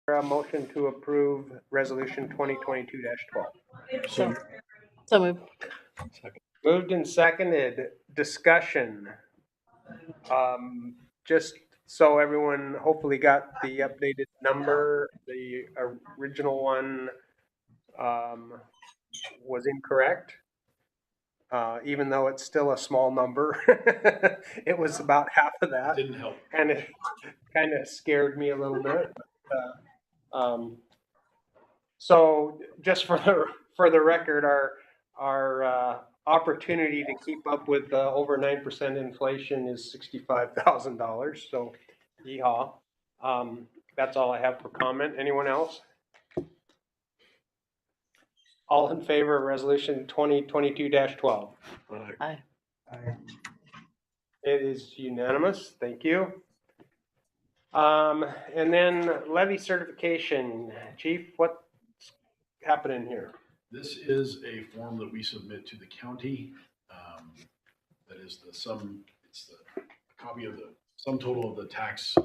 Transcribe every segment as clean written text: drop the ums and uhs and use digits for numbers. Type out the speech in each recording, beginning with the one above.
A motion to approve resolution 2022-12. So moved. Moved and seconded. Discussion. Just so everyone hopefully got the updated number, the original one was incorrect. Even though it's still a small number, it was about half of that. Didn't help. And it kind of scared me a little bit. So just for the record, our opportunity to keep up with over 9% inflation is $65,000. So, yeehaw. That's all I have for comment. Anyone else? All in favor of resolution 2022-12? Aye. It is unanimous. Thank you. And then levy certification. Chief, what's happening here? This is a form that we submit to the county. That is the sum. It's the copy of the sum total of the taxes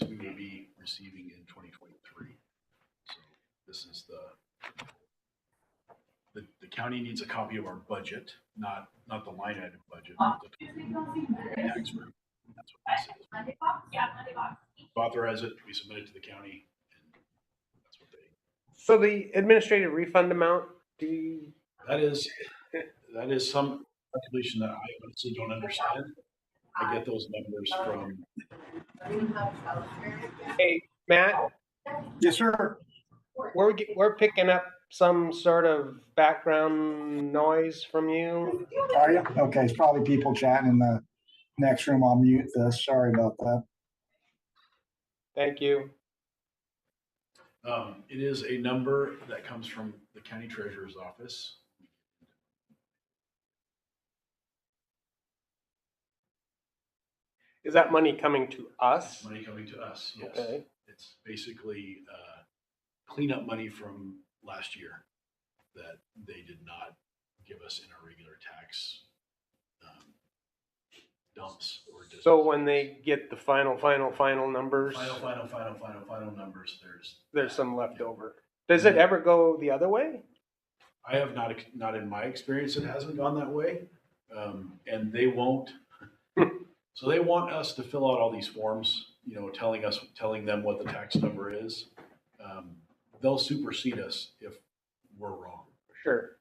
we will be receiving in 2023. So this is the county needs a copy of our budget, not the line item budget, but the tax rate. That's what this is. Authorize it. We submit it to the county, and that's what they. So the administrative refund amount, That is some calculation that I honestly don't understand. I get those numbers from. Hey, Matt? Yes, sir. We're picking up some sort of background noise from you. Are you? Okay, it's probably people chatting in the next room. I'll mute this. Sorry about that. Thank you. It is a number that comes from the county treasurer's office. Is that money coming to us? Money coming to us, yes. Okay. It's basically cleanup money from last year that they did not give us in our regular tax dumps or districts. So when they get the final numbers, final numbers, there's some left over. Does it ever go the other way? I have not in my experience, it hasn't gone that way. And they won't. So they want us to fill out all these forms, telling them what the tax number is. They'll supersede us if we're wrong. Sure.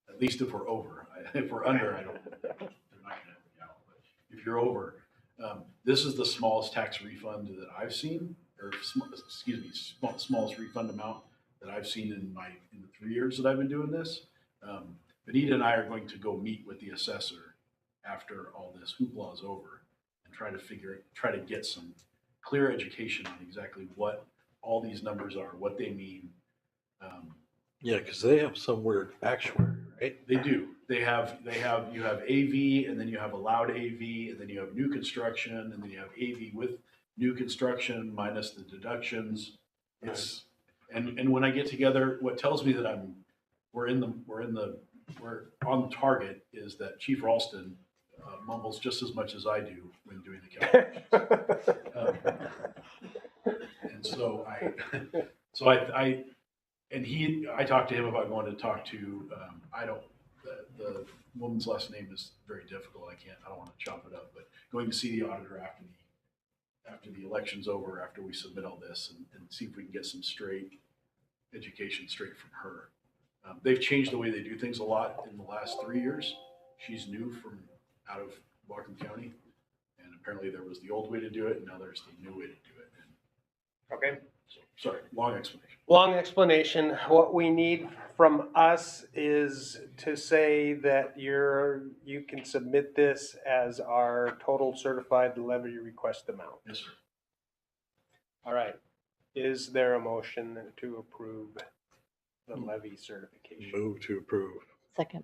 At least if we're over. If we're under, I don't. They're not going to. But if you're over, this is the smallest tax refund that I've seen, or smallest refund amount that I've seen in the 3 years that I've been doing this. Benita and I are going to go meet with the assessor after all this hoopla is over and try to get some clear education on exactly what all these numbers are, what they mean. Yeah, because they have some weird actuary, right? They do. You have AV, and then you have allowed AV, and then you have new construction, and then you have AV with new construction minus the deductions. And when I get together, what tells me that we're on target is that Chief Ralston mumbles just as much as I do when doing the calculations. And so I talked to him about going to talk to, the woman's last name is very difficult. I don't want to chop it up, but going to see the auditor after the election's over, after we submit all this and see if we can get some education straight from her. They've changed the way they do things a lot in the last 3 years. She's new from out of Whatcom County, and apparently there was the old way to do it, and now there's the new way to do it. Okay. So, sorry, long explanation. Long explanation. What we need from us is to say that you can submit this as our total certified levy request amount. Yes, sir. All right. Is there a motion to approve the levy certification? Move to approve. Second.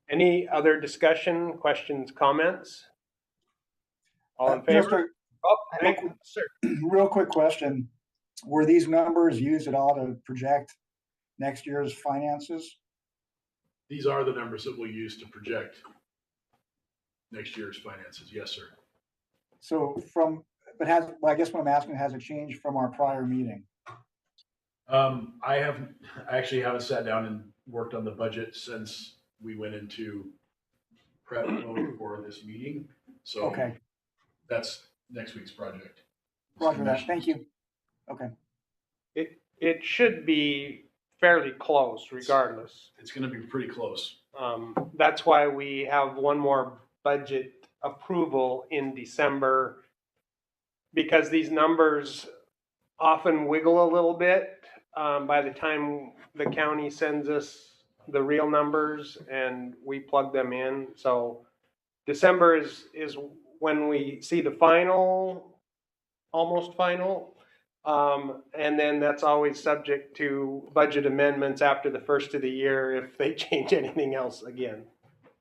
Any other discussion, questions, comments? All in favor? Thank you, sir. Real quick question. Were these numbers used at all to project next year's finances? These are the numbers that we'll use to project next year's finances. Yes, sir. So from But well, I guess what I'm asking, has it changed from our prior meeting? I actually haven't sat down and worked on the budget since we went into prep mode for this meeting. So Okay, that's next week's project. roger that. Thank you. Okay, It should be fairly close regardless. It's gonna be pretty close. That's why we have one more budget approval in December, because these numbers often wiggle a little bit by the time the county sends us the real numbers and we plug them in. So December is when we see the final, almost final. And then that's always subject to budget amendments after the first of the year if they change anything else again.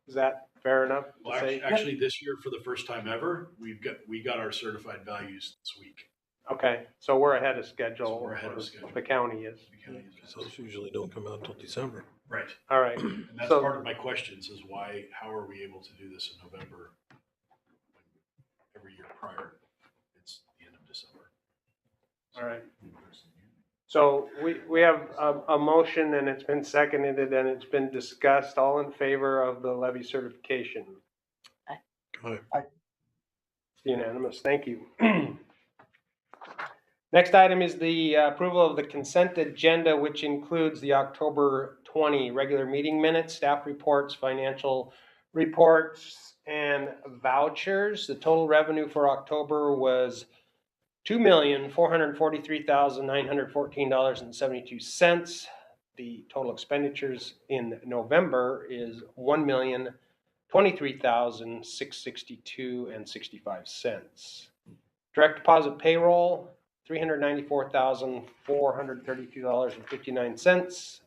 Is that fair enough to Well, say? actually, this year, for the first time ever, we got our certified values this week. Okay, so we're ahead of schedule. So we're ahead of or schedule. The county is. Because those usually don't come out until December. Right. All right. And that's So- part of my questions is how are we able to do this in November? Every year prior, it's the end of December. All right. So we have a motion and it's been seconded and it's been discussed. All in favor of the levy certification? Aye. Unanimous. Thank you. Next item is the approval of the consent agenda, which includes the October 20 regular meeting minutes, staff reports, financial reports, and vouchers. The total revenue for October was $2,443,914.72. The total expenditures in November is $1,023,662.65. Direct deposit payroll, $394,432.59.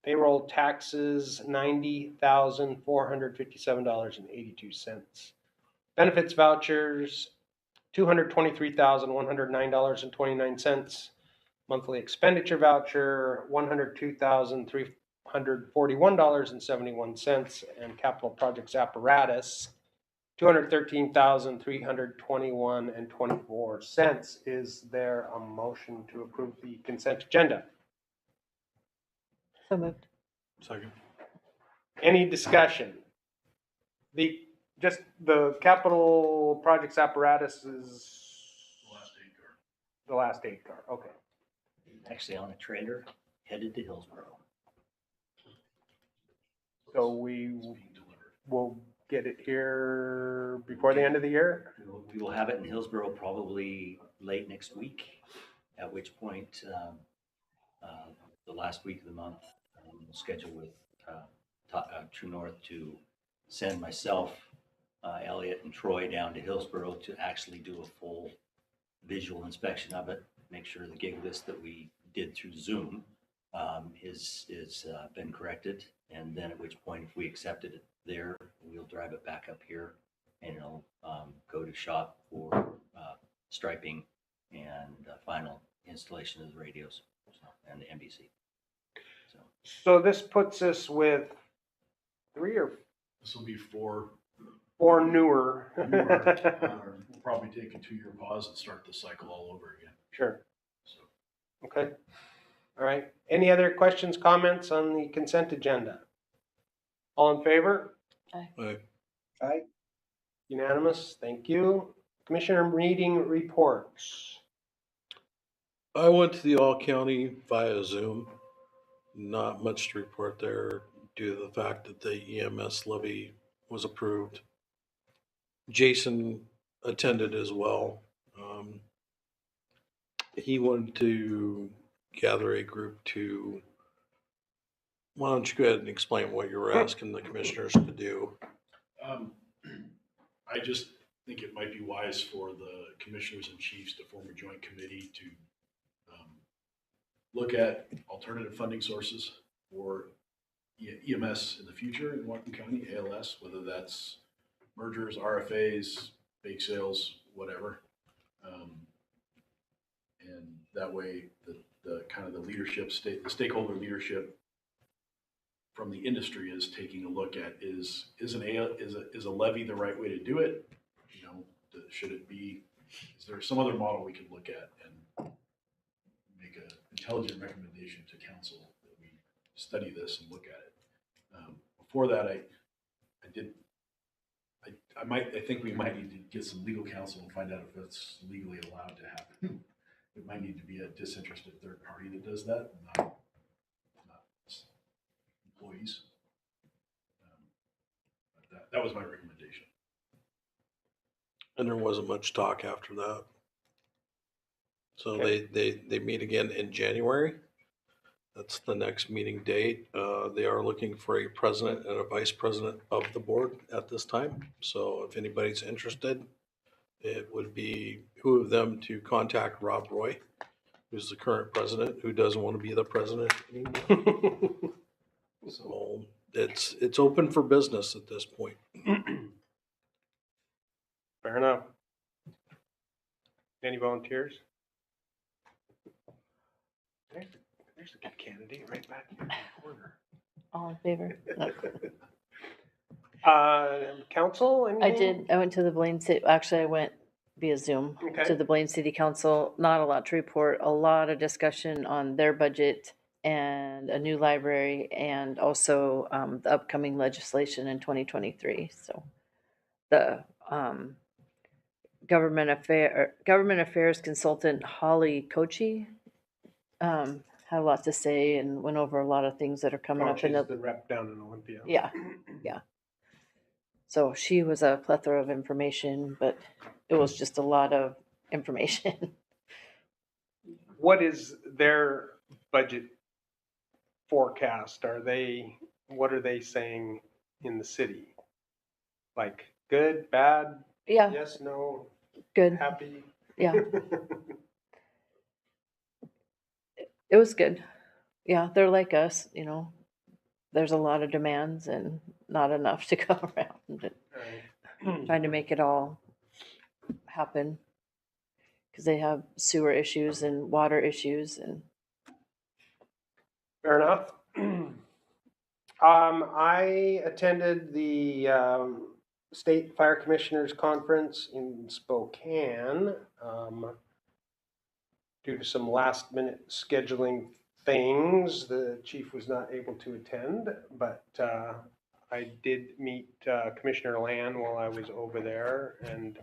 Payroll taxes, $90,457.82. Benefits vouchers, $223,109.29. Monthly expenditure voucher, $102,341.71. And capital projects apparatus, $213,321.24. Is there a motion to approve the consent agenda? So moved. Second. Any discussion? Just the capital projects apparatus is The last 8 card. the last 8 card, okay. Actually on a trailer headed to Hillsborough. So we It's being delivered. will get it here before the end of the year? We will have it in Hillsborough probably late next week, at which point, the last week of the month, we'll schedule with True North to send myself, Elliot and Troy down to Hillsborough to actually do a full visual inspection of it, make sure the gig list that we did through Zoom is been corrected. And then at which point, if we accepted it there, we'll drive it back up here and it'll go to shop for striping and final installation of the radios and the NBC. So this puts us with 3 or This will be 4. 4 newer. We'll probably take a 2-year pause and start the cycle all over again. Sure, So okay. All right, any other questions, comments on the consent agenda? All in favor? Aye. aye, Unanimous, thank you. Commissioner meeting reports. I went to the all county via Zoom. Not much to report there due to the fact that the EMS levy was approved. Jason attended as well. He wanted to gather a group to, why don't you go ahead and explain what you were asking the commissioners to do? I just think it might be wise for the commissioners and chiefs to form a joint committee to look at alternative funding sources for EMS in the future in Whatcom County, ALS, whether that's mergers, RFAs, bake sales, whatever. And that way, the kind of the leadership, the stakeholder leadership from the industry is taking a look at is a levy the right way to do it? You know, should it be is there some other model we could look at and make an intelligent recommendation to council that we study this and look at it? Before that, I think we might need to get some legal counsel and find out if that's legally allowed to happen. It might need to be a disinterested third party that does that, not employees. But that was my recommendation. And there wasn't much talk after that. So Okay. they meet again in January. That's the next meeting date. They are looking for a president and a vice president of the board at this time. So if anybody's interested, it would be who of them to contact Rob Roy, who's the current president, who doesn't want to be the president anymore. So it's open for business at this point. Fair enough. Any volunteers? There's a good candidate right back here in the corner. All in favor? No. Council? I anything? did, I went to the Blaine City, actually, I went via Zoom Okay. to the Blaine City Council. Not a lot to report, a lot of discussion on their budget and a new library and also the upcoming legislation in 2023. So the government affairs consultant Holly Kochi had a lot to say and went over a lot of things that are coming up in She's the, the rep down in Olympia. yeah. So she was a plethora of information, but it was just a lot of information. What is their budget forecast? What are they saying in the city? Like good, bad, Yeah, yes, no, good. happy? Yeah, it was good. Yeah, they're like us, you know. There's a lot of demands and not enough to go around. Right. Trying to make it all happen because they have sewer issues and water issues and Fair enough. I attended the State Fire Commissioners Conference in Spokane. Due to some last minute scheduling things, the chief was not able to attend, but I did meet Commissioner Land while I was over there and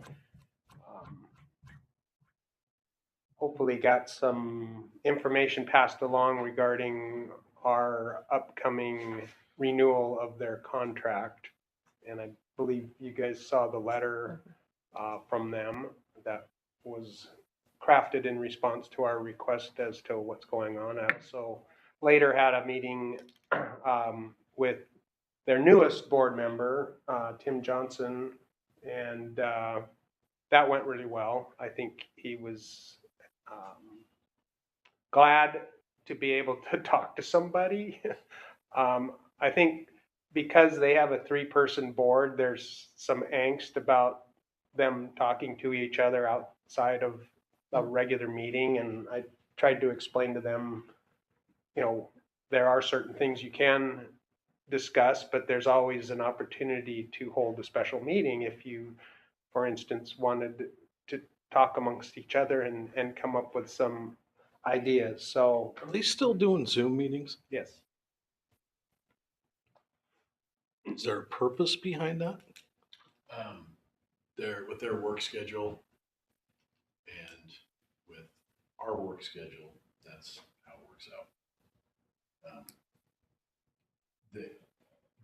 hopefully got some information passed along regarding our upcoming renewal of their contract. And I believe you guys saw the letter from them that was crafted in response to our request as to what's going on. I also later had a meeting with their newest board member, Tim Johnson, and that went really well. I think he was glad to be able to talk to somebody. I think because they have a 3-person board, there's some angst about them talking to each other outside of a regular meeting. And I tried to explain to them, you know, there are certain things you can discuss, but there's always an opportunity to hold a special meeting if you, for instance, wanted to talk amongst each other and come up with some ideas. So, Are they still doing Zoom meetings? yes. Is there a purpose behind that? With their work schedule and with our work schedule, that's how it works out.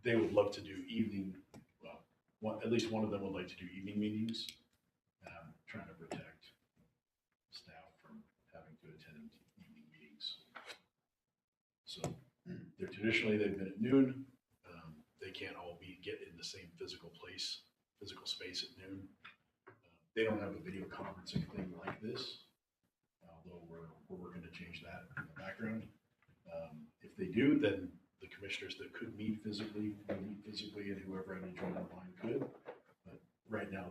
They would love to do evening, well, at least one of them would like to do evening meetings, trying to protect staff from having to attend evening meetings. So traditionally they've been at noon. They can't all get in the same physical space at noon. They don't have a video conferencing thing like this, although we're working to change that in the background. If they do, then the commissioners that could meet physically will meet physically, and whoever had to join online could. But right now,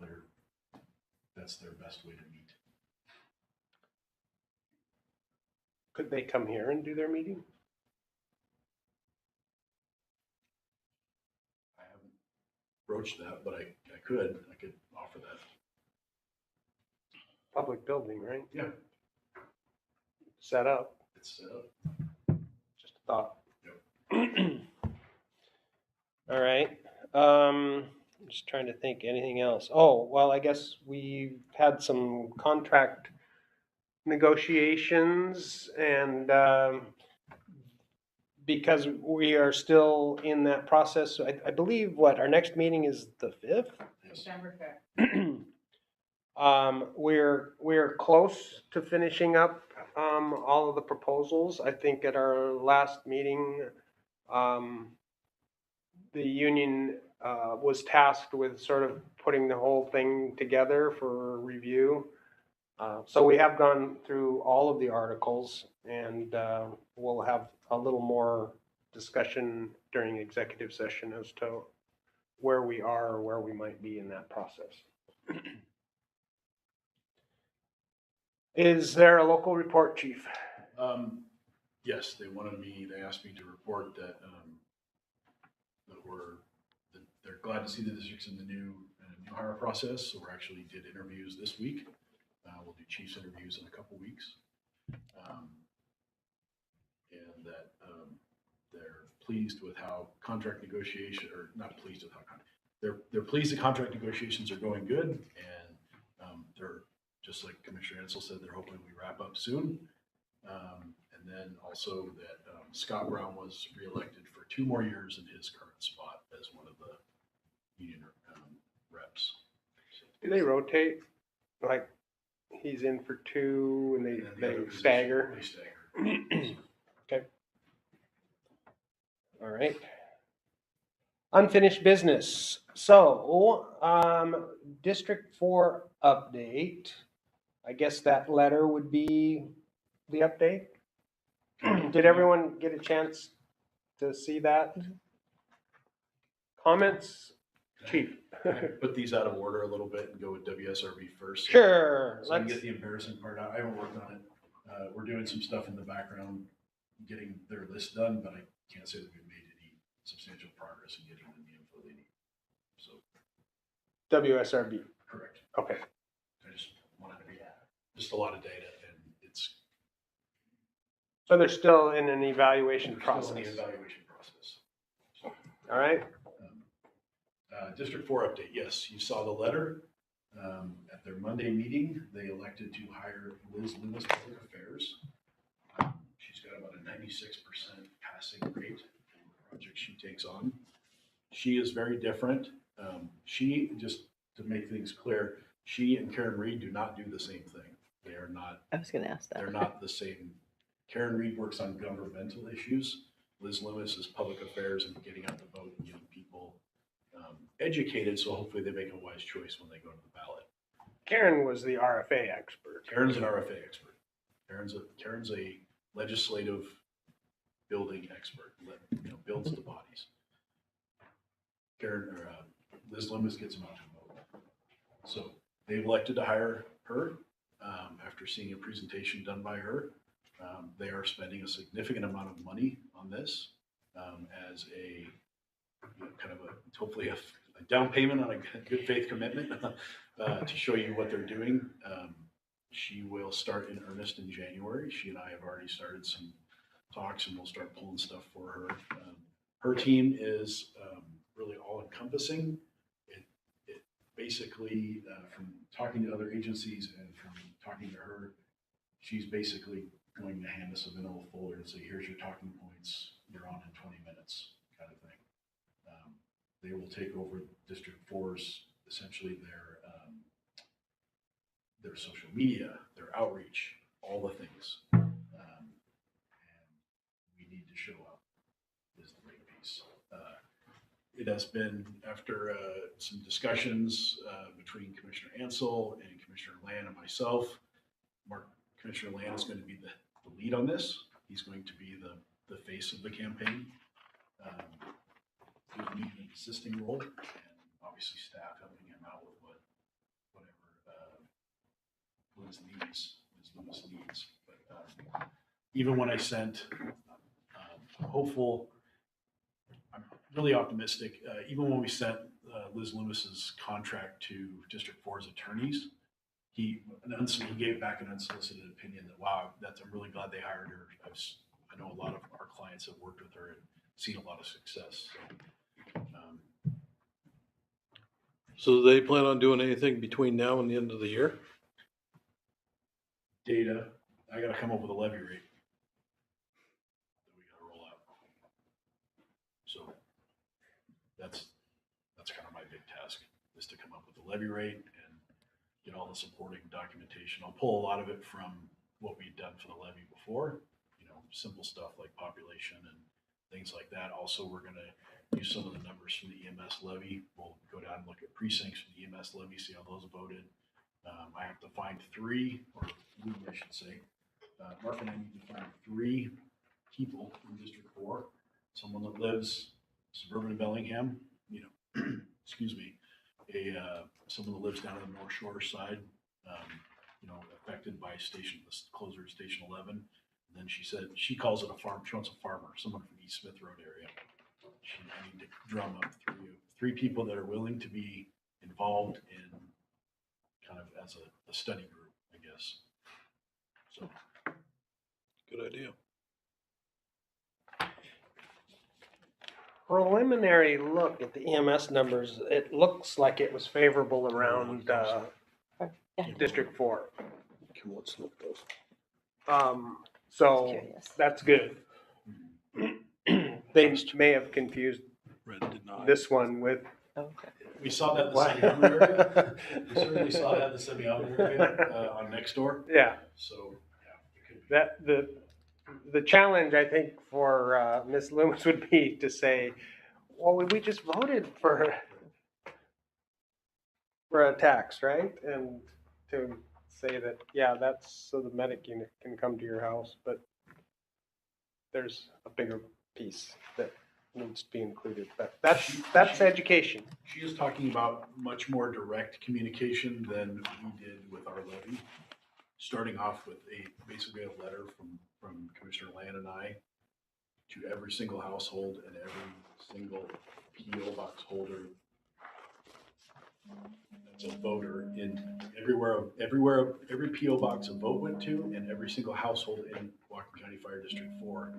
that's their best way to meet. Could they come here and do their meeting? I haven't broached that, but I could offer that. public building, right? Yeah, Set up, it's, just a thought. Yep. All right, just trying to think, anything else? Oh, well, I guess we've had some contract negotiations and, because we are still in that process, so I believe what, our next meeting is the 5th? yes. We're close to finishing up, all of the proposals. I think at our last meeting, the union, was tasked with sort of putting the whole thing together for review. So we have gone through all of the articles and, we'll have a little more discussion during executive session as to where we are or where we might be in that process. Is there a local report, chief? Yes, they asked me to report that, that they're glad to see the district's in the new hire process. So we're actually did interviews this week. We'll do chief's interviews in a couple weeks. And that, they're pleased with how contract negotiation, or not pleased with how, they're pleased the contract negotiations are going good. And, they're, just like Commissioner Ansel said, they're hoping we wrap up soon. And then also that, Scott Brown was reelected for 2 more years in his current spot as one of the union, reps. Do they rotate? Like, he's in for 2 and And then the they other position, stagger? They stagger. Okay. All right. Unfinished business. So, District 4 update. I guess that letter would be the update. Did everyone get a chance to see that? Comments? Chief? Can I put these out of order a little bit and go with WSRB first? Sure. So I can Let's, get the embarrassing part out. I haven't worked on it. We're doing some stuff in the background, getting their list done, but I can't say that we've made any substantial progress in getting them the info they need. So, WSRB. correct. Okay. I just wanted to be, just a lot of data and it's So they're still in an evaluation still process. in the evaluation process. So, All right. District 4 update. Yes, you saw the letter. At their Monday meeting, they elected to hire Liz Loomis, Public Affairs. She's got about a 96% passing rate in the project she takes on. She is very different. Just to make things clear, she and Karen Reed do not do the same thing. They are not, I was gonna ask they're that. not the same. Karen Reed works on governmental issues. Liz Loomis is public affairs and getting out the vote and getting people educated, so hopefully they make a wise choice when they go to the ballot. Karen was the RFA expert. Karen's an RFA expert. Karen's a legislative building expert, builds the bodies. Liz Loomis gets them out to vote. So they've elected to hire her after seeing a presentation done by her. They are spending a significant amount of money on this as a kind of hopefully a down payment on a good faith commitment to show you what they're doing. She will start in earnest in January. She and I have already started some talks and we'll start pulling stuff for her. Her team is really all encompassing. It basically, from talking to other agencies and from talking to her, she's basically going to hand us a vanilla folder and say, here's your talking points, you're on in 20 minutes kind of thing. They will take over District 4's, essentially their social media, their outreach, all the things. And we need to show up is the big piece. It has been, after some discussions between Commissioner Ansel and Commissioner Land and myself, Commissioner Land is going to be the lead on this. He's going to be the face of the campaign. He's going to be an assisting role, and obviously staff helping him out with whatever Liz Loomis needs. But even when I sent, I'm hopeful, I'm really optimistic. Even when we sent Liz Loomis's contract to District 4's attorneys, he gave back an unsolicited opinion that, wow, I'm really glad they hired her. I know a lot of our clients have worked with her and seen a lot of success. So, So do they plan on doing anything between now and the end of the year? data, I gotta come up with a levy rate that we gotta roll out. So that's kind of my big task, is to come up with a levy rate and get all the supporting documentation. I'll pull a lot of it from what we've done for the levy before, simple stuff like population and things like that. Also, we're gonna use some of the numbers from the EMS levy. We'll go down and look at precincts from the EMS levy, see how those voted. I have to find three, or we, I should say, Mark and I need to find three people in District 4. Someone that lives suburban Bellingham, excuse me, someone that lives down on the North Shore side, affected by the closure of Station 11. And then she said she calls it a farm. She wants a farmer, someone from East Smith Road area. I need to drum up three people that are willing to be involved in kind of as a study group, I guess. So, Good idea. Preliminary look at the EMS numbers, it looks like it was favorable around, District 4. Come, let's look those. So Curious. that's good. They may have confused Red did not. this one with. Okay. we saw that in the semi-urban area. We certainly saw that in the semi-urban area on Nextdoor. Yeah, So, yeah, it could be. the challenge, I think, for Ms. Loomis would be to say, well, we just voted for a tax, right? And to say that, yeah, that's so the medic unit can come to your house, but there's a bigger piece that needs to be included. But that's education. She is talking about much more direct communication than we did with our levy. Starting off with basically a letter from Commissioner Land and I to every single household and every single PO box holder that's a voter in every PO box a vote went to, and every single household in Whatcom County Fire District 4,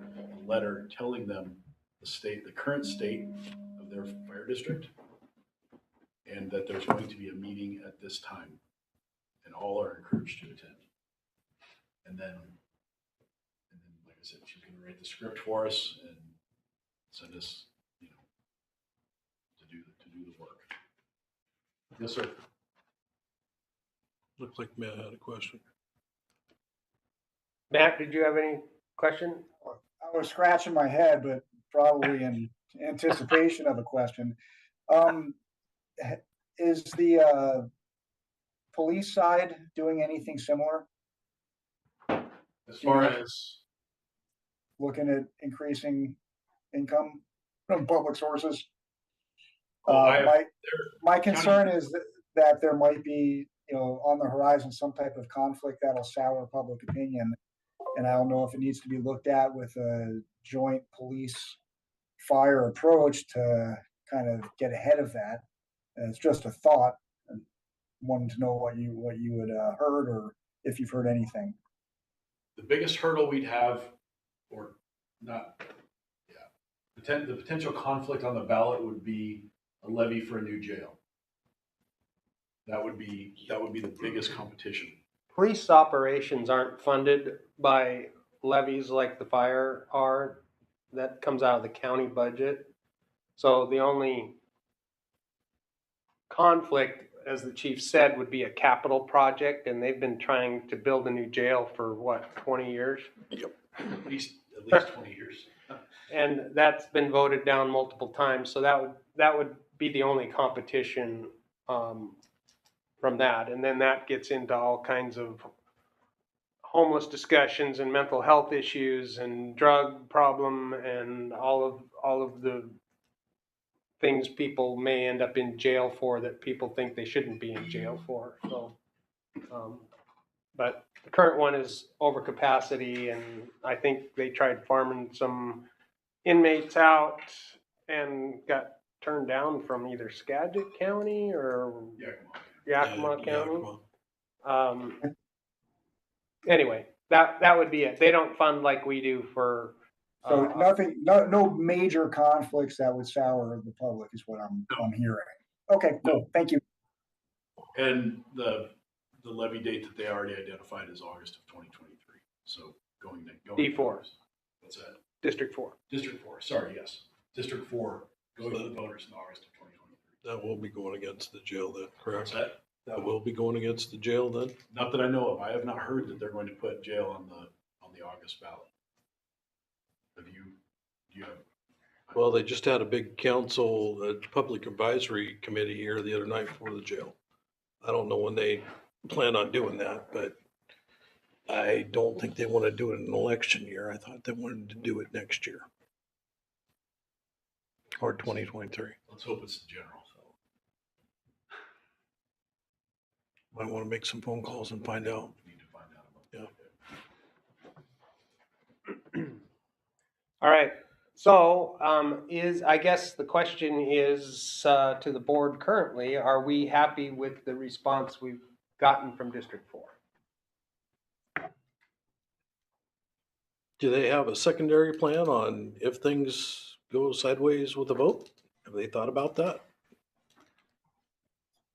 a letter telling them the current state of their fire district, and that there's going to be a meeting at this time, and all are encouraged to attend. And then, like I said, she's going to write the script for us and send us, to do the work. Yes, sir. Looked like Matt had a question. Matt, did you have any question? I was scratching my head, but probably in anticipation of a question. Is the police side doing anything similar? As far as looking at increasing income from public sources? My concern is that there might be, on the horizon, some type of conflict that'll sour public opinion. And I don't know if it needs to be looked at with a joint police fire approach to kind of get ahead of that. And it's just a thought, and wanting to know what you had heard, or if you've heard anything. the biggest hurdle we'd have, or not, the potential conflict on the ballot would be a levy for a new jail. That would be the biggest competition. Police operations aren't funded by levies like the fire are. That comes out of the county budget. So the only conflict, as the chief said, would be a capital project, and they've been trying to build a new jail for what, 20 years? Yep. At least 20 years. And that's been voted down multiple times. So that would be the only competition from that. And then that gets into all kinds of homeless discussions and mental health issues and drug problem and all of the things people may end up in jail for that people think they shouldn't be in jail for. So, but the current one is over capacity, and I think they tried farming some inmates out and got turned down from either Skagit County or Yakima County. Yakima. Anyway, that would be it. They don't fund like we do for, So nothing, no major conflicts that would sour the public is what I'm hearing. Okay, cool. Thank you. And the levy date that they already identified is August of 2023. So going D4. forward. What's that? District 4. District 4, sorry, yes. District 4 going to the voters in August of 2023. That will be going against the jail then, What's correct? that? That will be going against the jail then? Not that I know of. I have not heard that they're going to put jail on the August ballot. Do you have? Well, they just had a big council, public advisory committee here the other night for the jail. I don't know when they plan on doing that, but I don't think they want to do it in an election year. I thought they wanted to do it next year. Or 2023. Let's hope it's the general. Might want to make some phone calls and find out. We need to find out about Yeah. All right. So I guess the question is to the board currently, are we happy with the response we've gotten from District 4? Do they have a secondary plan on if things go sideways with the vote? Have they thought about that?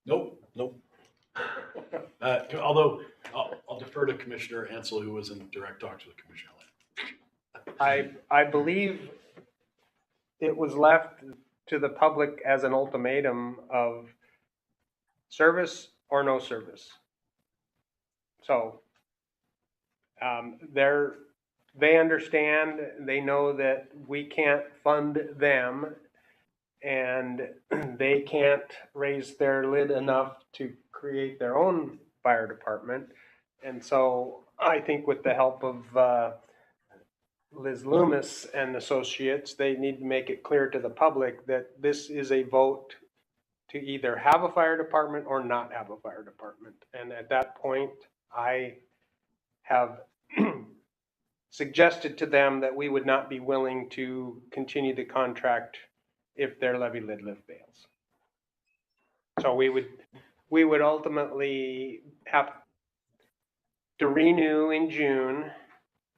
Nope. Nope. Although I'll defer to Commissioner Ansel, who was in direct talks with Commissioner Lynn. I believe it was left to the public as an ultimatum of service or no service. So they understand, they know that we can't fund them and they can't raise their lid enough to create their own fire department. And so I think with the help of Liz Loomis and Associates, they need to make it clear to the public that this is a vote to either have a fire department or not have a fire department. And at that point, I have suggested to them that we would not be willing to continue the contract if their levy lid lift fails. So we would ultimately have to renew in June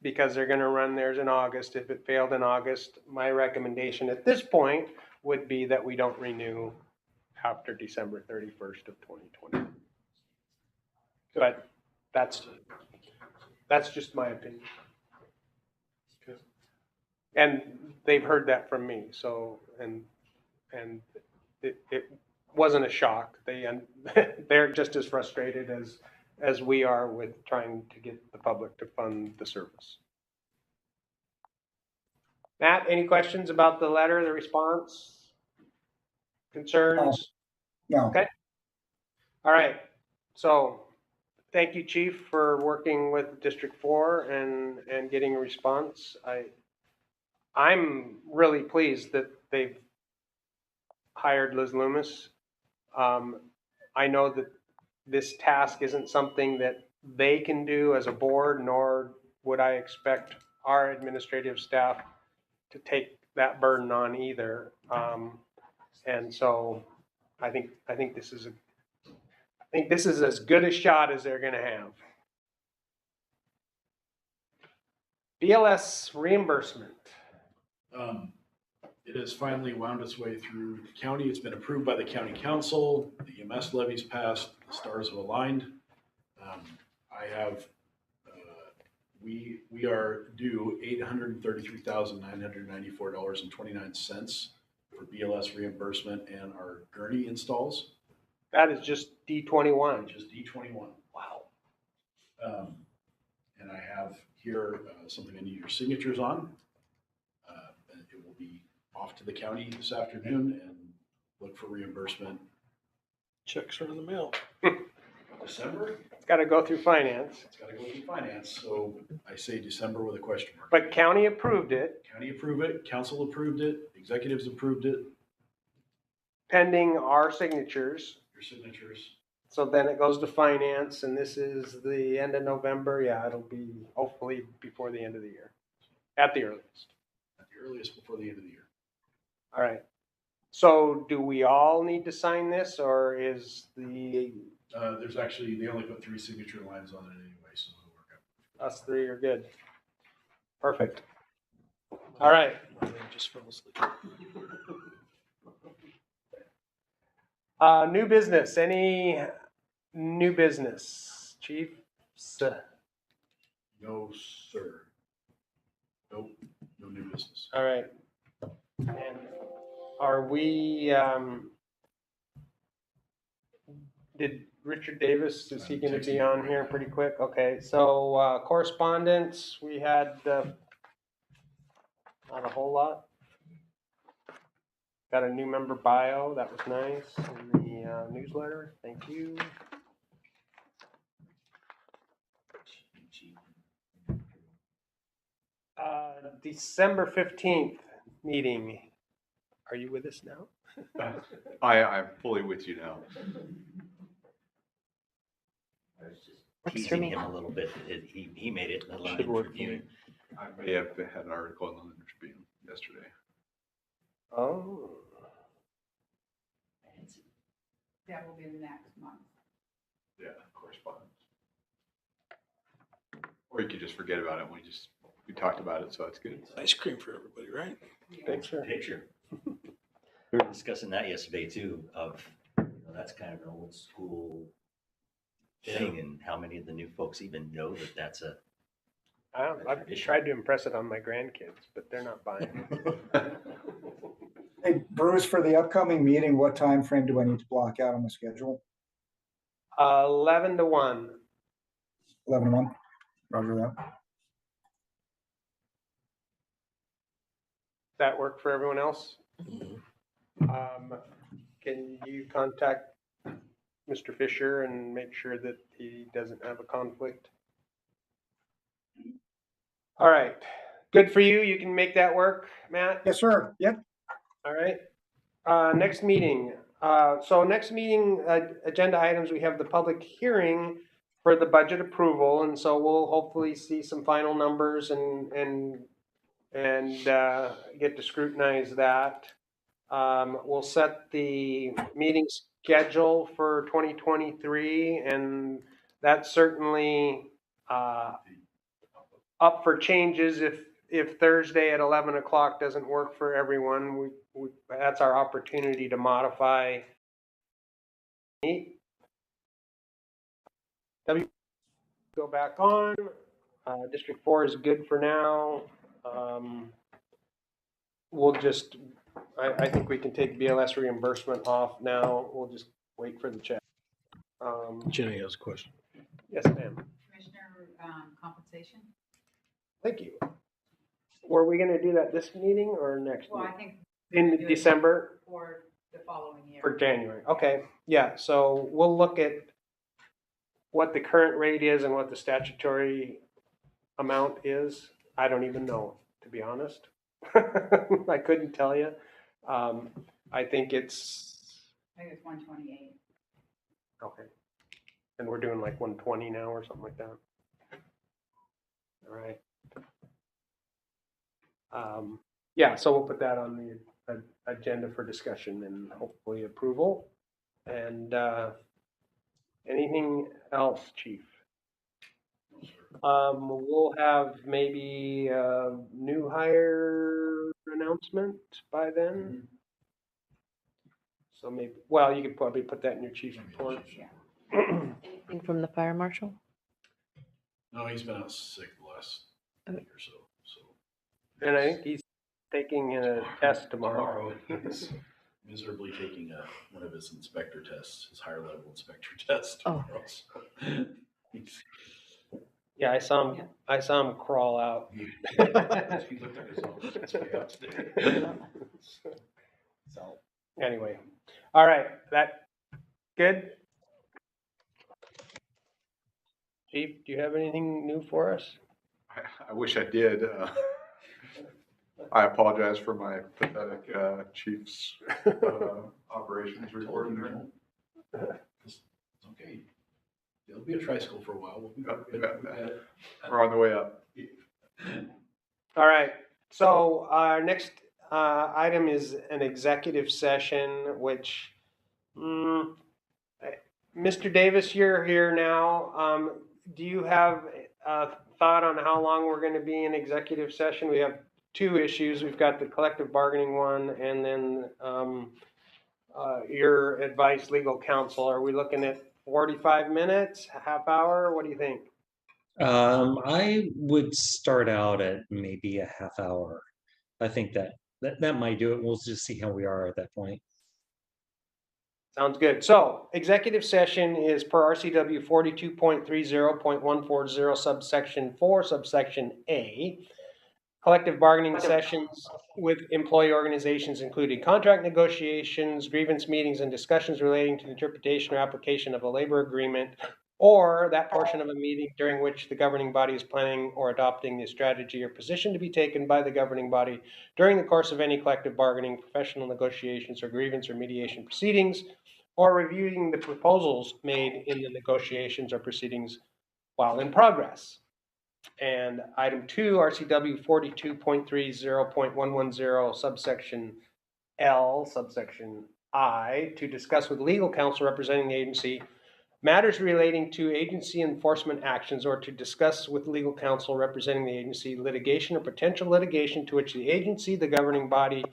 because they're going to run theirs in August. If it failed in August, my recommendation at this point would be that we don't renew after December 31st of 2020. But that's just my opinion. And they've heard that from me. So, and it wasn't a shock. They're just as frustrated as we are with trying to get the public to fund the service. Matt, any questions about the letter, the response, concerns? No. Okay. All right. So thank you, Chief, for working with District 4 and getting a response. I'm really pleased that they've hired Liz Loomis. I know that this task isn't something that they can do as a board, nor would I expect our administrative staff to take that burden on either. And so I think this is as good a shot as they're going to have. BLS reimbursement. It has finally wound its way through the county. It's been approved by the county council. The EMS levies passed. The stars have aligned. We are due $833,994.29 for BLS reimbursement and our gurney installs. That is just D21. Just D21. Wow. And I have here something I need your signatures on. And it will be off to the county this afternoon and look for reimbursement. Checks are in the mail. December? It's got to go through finance. It's got to go through finance, so I say December with a question mark. But county approved it, County approved it, council approved it, executives approved it, pending our signatures. your signatures. So then it goes to finance, and this is the end of November. Yeah, it'll be hopefully before the end of the year, at the earliest. At the earliest before the end of the year. All right. So do we all need to sign this, or is the There's actually, they only put 3 signature lines on it anyway, so it'll work out. Us three are good. Perfect. All right. My man just fell asleep. New business. Any new business, Chief? No, sir. Nope, no new business. All right. And are we, did Richard Davis, is he I'm gonna texting be him on right here now. pretty quick? Okay, so, correspondence, we had, not a whole lot. Got a new member bio, that was nice, in the newsletter, thank you. December 15th meeting, are you with us now? I'm fully with you now. I was just Works for teasing me. him a little bit. He made it in the Should Lions work for Tribune. me. I may have had an article in the London Tribune yesterday. Oh, That will be the next month. Yeah, correspondence. Or you could just forget about it. We talked about it, so that's good. Ice cream for everybody, right? thanks, sir. Picture. We were discussing that yesterday too, of, that's kind of an old school thing, and how many of the new folks even know that that's a. I've tried to impress it on my grandkids, but they're not buying it. Hey, Bruce, for the upcoming meeting, what time frame do I need to block out on the schedule? 11 to 1. 11 to 1? Roger that. That work for everyone else? Mhm. Can you contact Mr. Fisher and make sure that he doesn't have a conflict? All right, good for you. You can make that work, Matt? Yes, sir. Yep. All right. Next meeting. So next meeting, agenda items, we have the public hearing for the budget approval. And so we'll hopefully see some final numbers and get to scrutinize that. We'll set the meeting schedule for 2023, and that's certainly up for changes if Thursday at 11 o'clock doesn't work for everyone. That's our opportunity to modify. Go back on. District 4 is good for now. We'll just, I think we can take BLS reimbursement off now. We'll just wait for the check. Jenny has a question. Yes, ma'am. Commissioner, compensation? Thank you. Were we gonna do that this meeting or next Well, I meeting? think. we're gonna In do it December For the following year. or January? Okay, yeah, so we'll look at what the current rate is and what the statutory amount is. I don't even know, to be honest. I couldn't tell you. I think it's, I think it's 128. okay. And we're doing like 120 now or something like that. All right. Yeah, so we'll put that on the agenda for discussion and hopefully approval. And anything else, Chief? We'll have maybe a new hire announcement by then. So maybe, well, you could probably put that in your chief's report. Anything from the fire marshal? No, he's been out sick the last week or so, And I think he's taking a test tomorrow. He's miserably taking one of his inspector tests, his higher level inspector test Oh. tomorrow. So he's- Yeah, I saw him crawl out. he looked at his own his way out today. So, anyway, all right, that good? Chief, do you have anything new for us? I wish I did. I apologize for my pathetic chief's operations report there. It's okay. It'll be a tricycle for a while. We'll be We're on the way up. All right, so our next item is an executive session, which Mr. Davis, you're here now. Do you have a thought on how long we're going to be in executive session? We have two issues. We've got the collective bargaining one and then your advice, legal counsel. Are we looking at 45 minutes, a half hour? What do you think? I would start out at maybe a half hour. I think that might do it. We'll just see how we are at that point. Sounds good. So, executive session is per RCW 42.30.140 subsection 4 subsection A. Collective bargaining sessions with employee organizations including contract negotiations, grievance meetings, and discussions relating to the interpretation or application of a labor agreement, or that portion of a meeting during which the governing body is planning or adopting the strategy or position to be taken by the governing body during the course of any collective bargaining, professional negotiations, or grievance or mediation proceedings, or reviewing the proposals made in the negotiations or proceedings while in progress. And item 2, RCW 42.30.110 subsection L, subsection I, to discuss with legal counsel representing the agency matters relating to agency enforcement actions, or to discuss with legal counsel representing the agency litigation or potential litigation to which the agency, the governing body,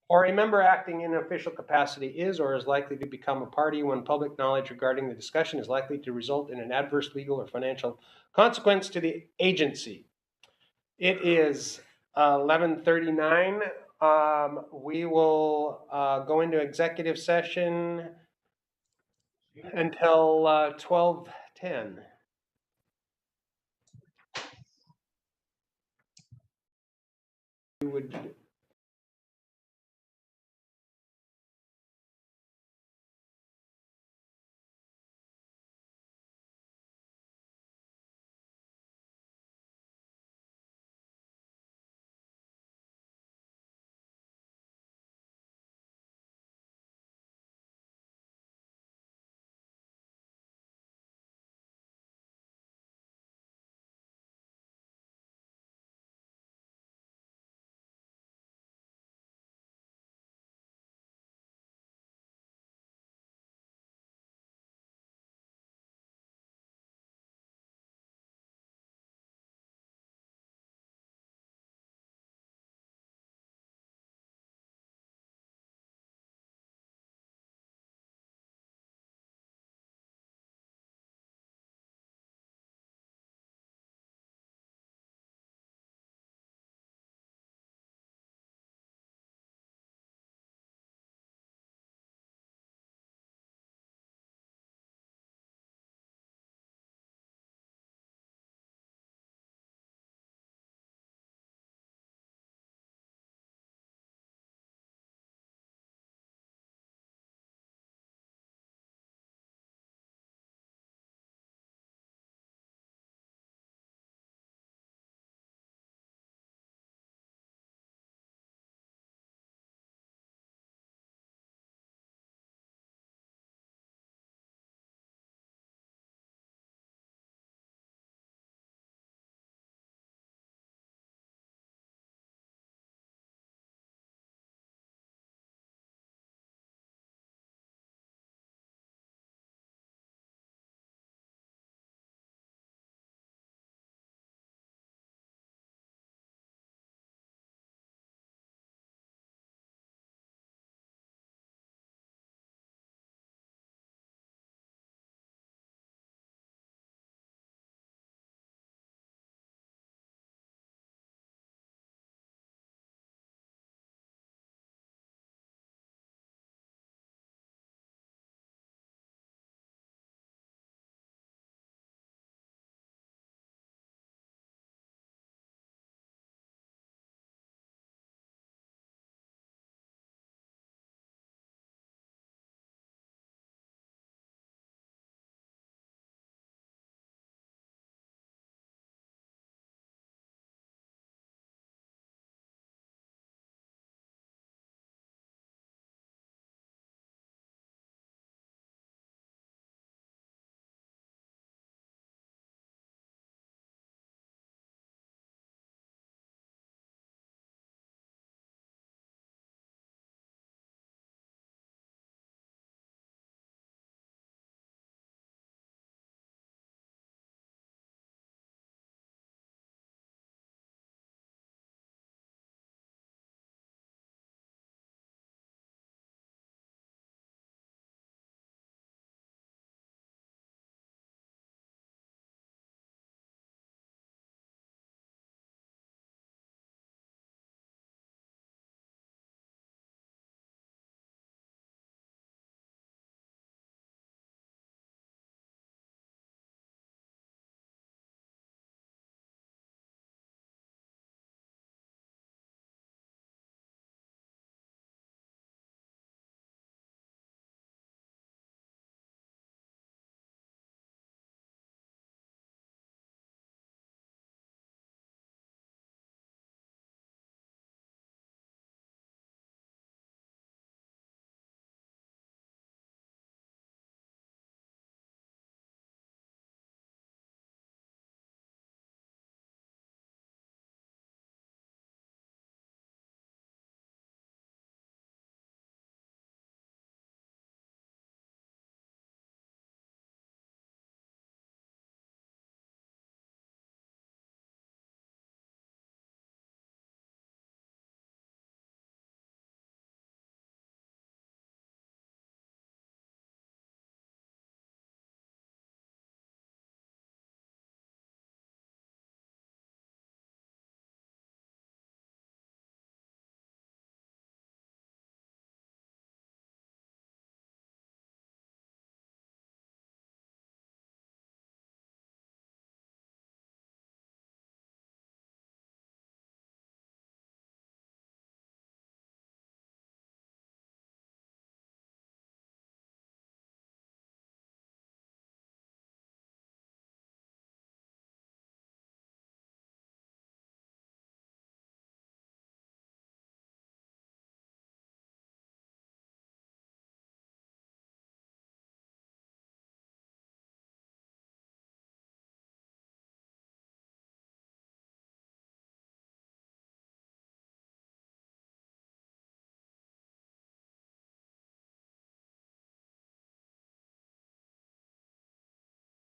or a member acting in an official capacity is or is likely to become a party when public knowledge regarding the discussion is likely to result in an adverse legal or financial consequence to the agency. It is 11:39. We will go into executive session until 12:10. You would